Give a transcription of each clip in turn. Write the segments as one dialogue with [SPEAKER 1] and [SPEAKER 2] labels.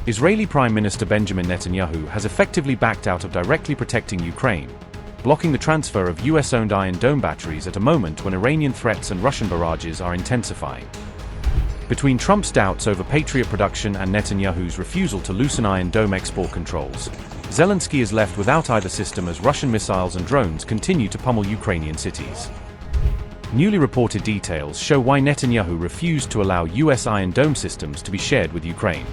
[SPEAKER 1] Israeli Prime Minister Benjamin Netanyahu has effectively backed out of directly protecting Ukraine, blocking the transfer of US-owned Iron Dome batteries at a moment when Iranian threats and Russian barrages are intensifying. Between Trump's doubts over Patriot production and Netanyahu's refusal to loosen Iron Dome export controls, Zelensky is left without either system as Russian missiles and drones continue to pummel Ukrainian cities. Newly reported details show why Netanyahu refused to allow US Iron Dome systems to be shared with Ukraine.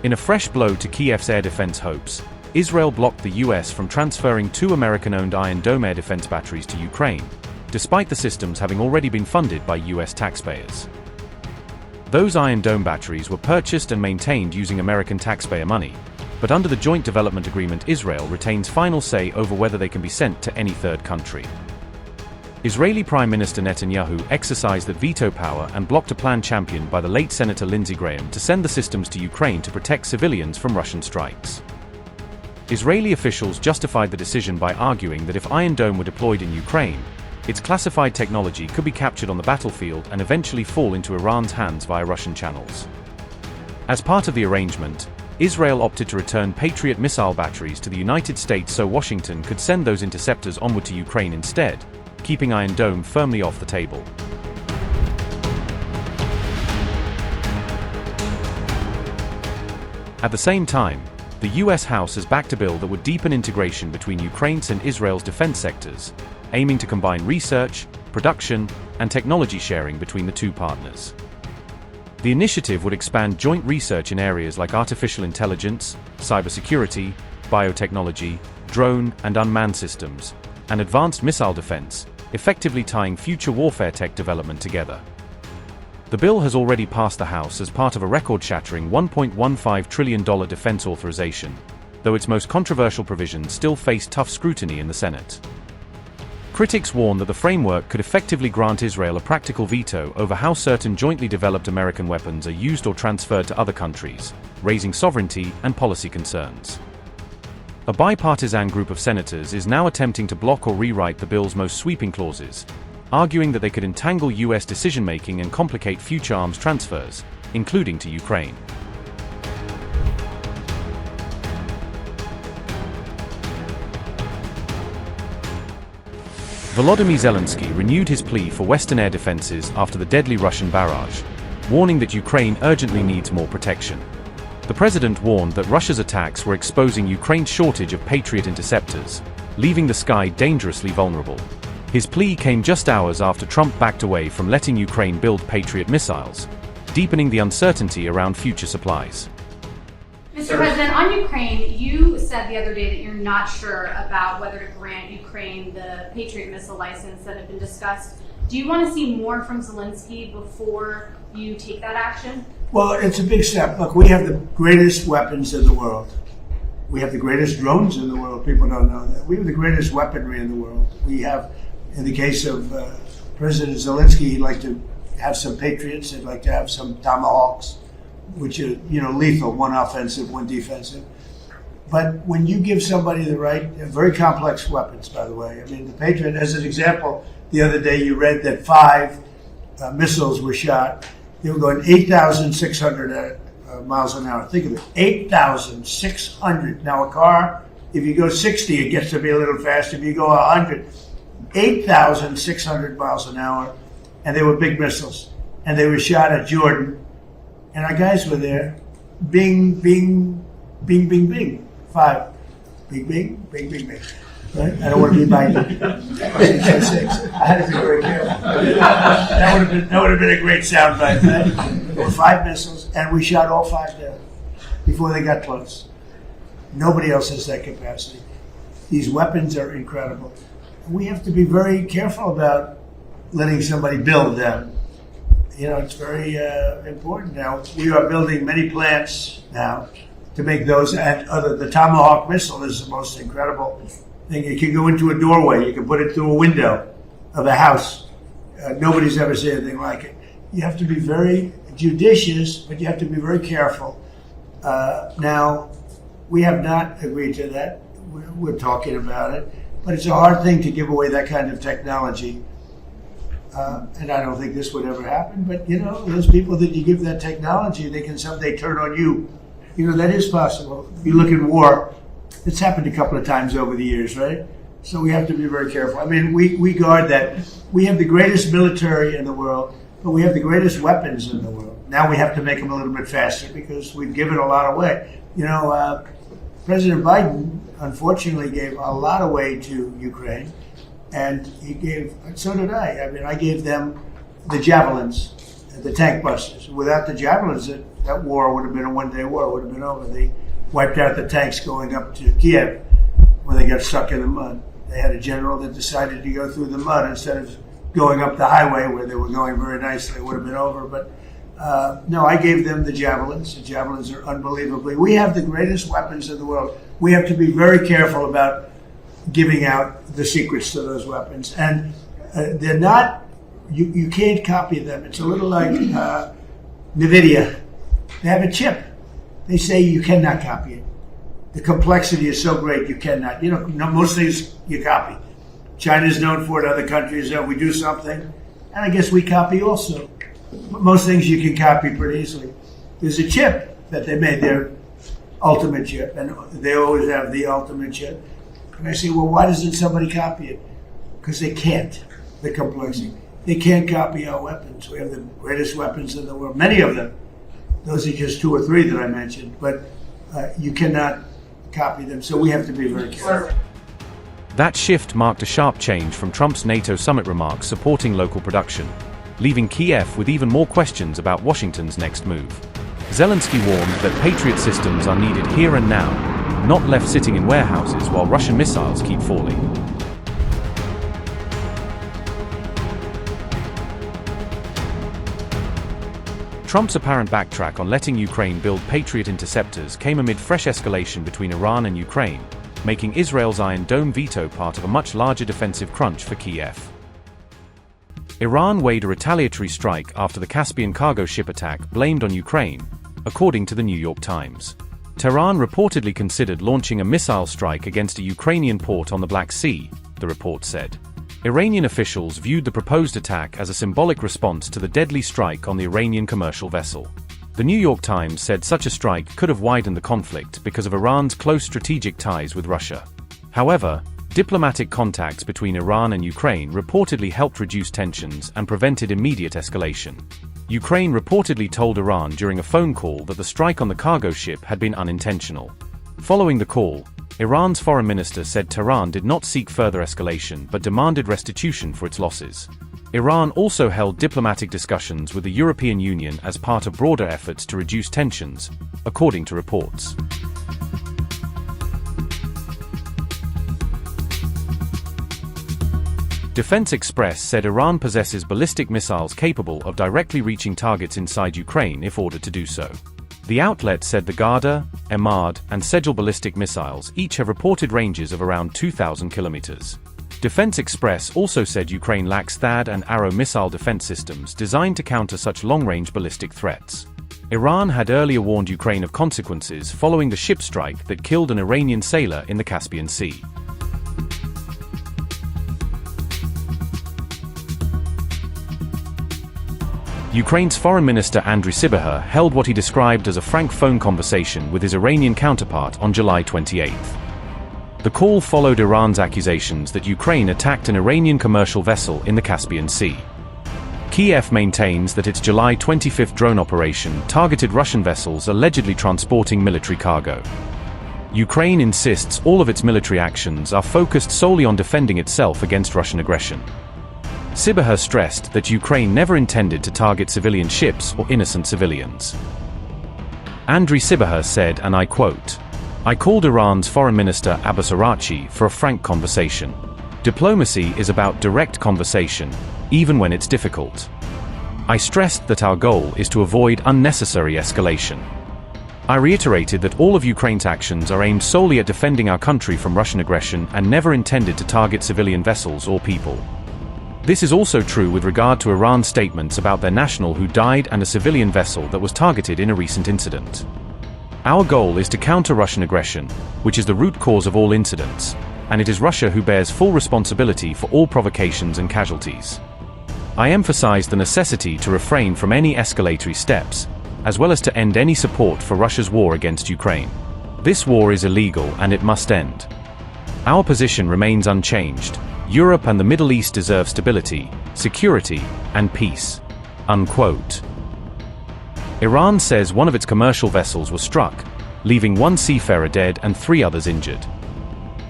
[SPEAKER 1] In a fresh blow to Kyiv's air defense hopes, Israel blocked the US from transferring 2 American-owned Iron Dome air defense batteries to Ukraine, despite the systems having already been funded by US taxpayers. Those Iron Dome batteries were purchased and maintained using American taxpayer money, but under the Joint Development Agreement, Israel retains final say over whether they can be sent to any third country. Israeli Prime Minister Netanyahu exercised that veto power and blocked a plan championed by the late Senator Lindsey Graham to send the systems to Ukraine to protect civilians from Russian strikes. Israeli officials justified the decision by arguing that if Iron Dome were deployed in Ukraine, its classified technology could be captured on the battlefield and eventually fall into Iran's hands via Russian channels. As part of the arrangement, Israel opted to return Patriot missile batteries to the United States so Washington could send those interceptors onward to Ukraine instead, keeping Iron Dome firmly off the table. At the same time, the US House has backed a bill that would deepen integration between Ukraine's and Israel's defense sectors, aiming to combine research, production, and technology sharing between the two partners. The initiative would expand joint research in areas like artificial intelligence, cybersecurity, biotechnology, drone and unmanned systems, and advanced missile defense, effectively tying future warfare tech development together. The bill has already passed the House as part of a record-shattering $1.15 trillion defense authorization, though its most controversial provisions still face tough scrutiny in the Senate. Critics warn that the framework could effectively grant Israel a practical veto over how certain jointly developed American weapons are used or transferred to other countries, raising sovereignty and policy concerns. A bipartisan group of senators is now attempting to block or rewrite the bill's most sweeping clauses, arguing that they could entangle US decision-making and complicate future arms transfers, including to Ukraine. Volodymyr Zelensky renewed his plea for Western air defenses after the deadly Russian barrage, warning that Ukraine urgently needs more protection. The president warned that Russia's attacks were exposing Ukraine's shortage of Patriot interceptors, leaving the sky dangerously vulnerable. His plea came just hours after Trump backed away from letting Ukraine build Patriot missiles, deepening the uncertainty around future supplies.
[SPEAKER 2] Mr. President, on Ukraine, you said the other day that you're not sure about whether to grant Ukraine the Patriot missile license that had been discussed. Do you want to see more from Zelensky before you take that action?
[SPEAKER 3] Well, it's a big step. Look, we have the greatest weapons in the world. We have the greatest drones in the world. People don't know that. We have the greatest weaponry in the world. We have, in the case of President Zelensky, he'd like to have some Patriots. He'd like to have some Tomahawks, which are, lethal, one offensive, one defensive. But when you give somebody the right, very complex weapons, by the way. I mean, the Patriot, as an example, the other day you read that 5 missiles were shot. They were going 8,600 miles an hour. Think of it, 8,600. Now a car, if you go 60, it gets to be a little faster. If you go 100, 8,600 miles an hour. And they were big missiles. And they were shot at Jordan. And our guys were there. Bing, bing, bing, bing, bing. 5. Bing, bing, bing, bing, bing. Right? I don't want to be biting. I had to be very careful. That would have been a great sound bite. Right? There were 5 missiles, and we shot all 5 down before they got close. Nobody else has that capacity. These weapons are incredible. We have to be very careful about letting somebody build them. It's very important now. We are building many plants now to make those, and the Tomahawk missile is the most incredible thing. It can go into a doorway. You can put it through a window of a house. Nobody's ever seen anything like it. You have to be very judicious, but you have to be very careful. Now, we have not agreed to that. We're talking about it, but it's a hard thing to give away that kind of technology. And I don't think this would ever happen, but those people that you give that technology, they can someday turn on you. That is possible. If you look at war, it's happened a couple of times over the years, right? So we have to be very careful. I mean, we guard that. We have the greatest military in the world, but we have the greatest weapons in the world. Now we have to make them a little bit faster because we've given a lot away. President Biden, unfortunately, gave a lot away to Ukraine, and so did I. I mean, I gave them the javelins, the tank busters. Without the javelins, that war would have been a one-day war. It would have been over. They wiped out the tanks going up to Kyiv when they got stuck in the mud. They had a general that decided to go through the mud instead of going up the highway where they were going very nicely. It would have been over. But no, I gave them the javelins. The javelins are unbelievably. We have the greatest weapons in the world. We have to be very careful about giving out the secrets to those weapons. And they're not, you can't copy them. It's a little like NVIDIA. They have a chip. They say you cannot copy it. The complexity is so great you cannot. Most things you copy. China's known for it, other countries, we do something, and I guess we copy also. But most things you can copy pretty easily. There's a chip that they made, their ultimate chip, and they always have the ultimate chip. And I say, well, why doesn't somebody copy it? Because they can't, the complexity. They can't copy our weapons. We have the greatest weapons in the world, many of them. Those are just 2 or 3 that I mentioned, but you cannot copy them, so we have to be very careful.
[SPEAKER 1] That shift marked a sharp change from Trump's NATO summit remarks supporting local production, leaving Kyiv with even more questions about Washington's next move. Zelensky warned that Patriot systems are needed here and now, not left sitting in warehouses while Russian missiles keep falling. Trump's apparent backtrack on letting Ukraine build Patriot interceptors came amid fresh escalation between Iran and Ukraine, making Israel's Iron Dome veto part of a much larger defensive crunch for Kyiv. Iran weighed a retaliatory strike after the Caspian cargo ship attack blamed on Ukraine, according to the New York Times. Tehran reportedly considered launching a missile strike against a Ukrainian port on the Black Sea, the report said. Iranian officials viewed the proposed attack as a symbolic response to the deadly strike on the Iranian commercial vessel. The New York Times said such a strike could have widened the conflict because of Iran's close strategic ties with Russia. However, diplomatic contacts between Iran and Ukraine reportedly helped reduce tensions and prevented immediate escalation. Ukraine reportedly told Iran during a phone call that the strike on the cargo ship had been unintentional. Following the call, Iran's foreign minister said Tehran did not seek further escalation but demanded restitution for its losses. Iran also held diplomatic discussions with the European Union as part of broader efforts to reduce tensions, according to reports. Defense Express said Iran possesses ballistic missiles capable of directly reaching targets inside Ukraine if ordered to do so. The outlet said the Garda, Emad, and Sejal ballistic missiles each have reported ranges of around 2,000 kilometers. Defense Express also said Ukraine lacks THAAD and Arrow missile defense systems designed to counter such long-range ballistic threats. Iran had earlier warned Ukraine of consequences following the ship strike that killed an Iranian sailor in the Caspian Sea. Ukraine's Foreign Minister Andriy Sybiha held what he described as a frank phone conversation with his Iranian counterpart on July 28. The call followed Iran's accusations that Ukraine attacked an Iranian commercial vessel in the Caspian Sea. Kyiv maintains that its July 25 drone operation targeted Russian vessels allegedly transporting military cargo. Ukraine insists all of its military actions are focused solely on defending itself against Russian aggression. Sybiha stressed that Ukraine never intended to target civilian ships or innocent civilians. Andriy Sybiha said, and I quote, "I called Iran's Foreign Minister Abbas Araghchi for a frank conversation. Diplomacy is about direct conversation, even when it's difficult. I stressed that our goal is to avoid unnecessary escalation. I reiterated that all of Ukraine's actions are aimed solely at defending our country from Russian aggression and never intended to target civilian vessels or people. This is also true with regard to Iran's statements about their national who died and a civilian vessel that was targeted in a recent incident. Our goal is to counter Russian aggression, which is the root cause of all incidents, and it is Russia who bears full responsibility for all provocations and casualties. I emphasized the necessity to refrain from any escalatory steps, as well as to end any support for Russia's war against Ukraine. This war is illegal and it must end. Our position remains unchanged. Europe and the Middle East deserve stability, security, and peace." Unquote. Iran says one of its commercial vessels was struck, leaving one seafarer dead and 3 others injured.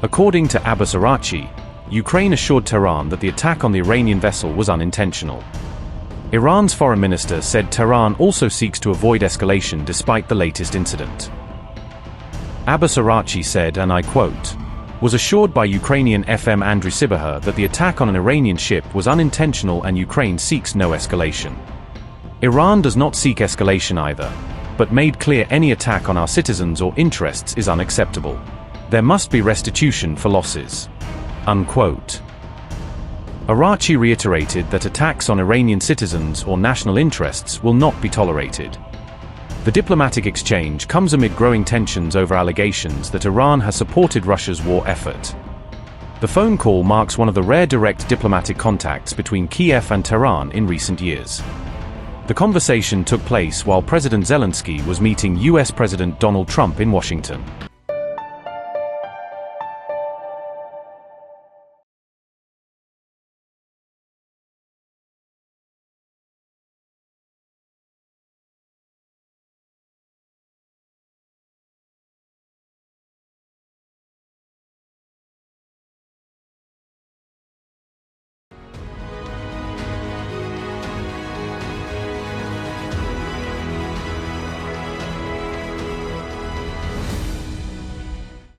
[SPEAKER 1] According to Abbas Araghchi, Ukraine assured Tehran that the attack on the Iranian vessel was unintentional. Iran's foreign minister said Tehran also seeks to avoid escalation despite the latest incident. Abbas Araghchi said, and I quote, "Was assured by Ukrainian FM Andriy Sybiha that the attack on an Iranian ship was unintentional and Ukraine seeks no escalation. Iran does not seek escalation either, but made clear any attack on our citizens or interests is unacceptable. There must be restitution for losses." Unquote. Araghchi reiterated that attacks on Iranian citizens or national interests will not be tolerated. The diplomatic exchange comes amid growing tensions over allegations that Iran has supported Russia's war effort. The phone call marks one of the rare direct diplomatic contacts between Kyiv and Tehran in recent years. The conversation took place while President Zelensky was meeting US President Donald Trump in Washington.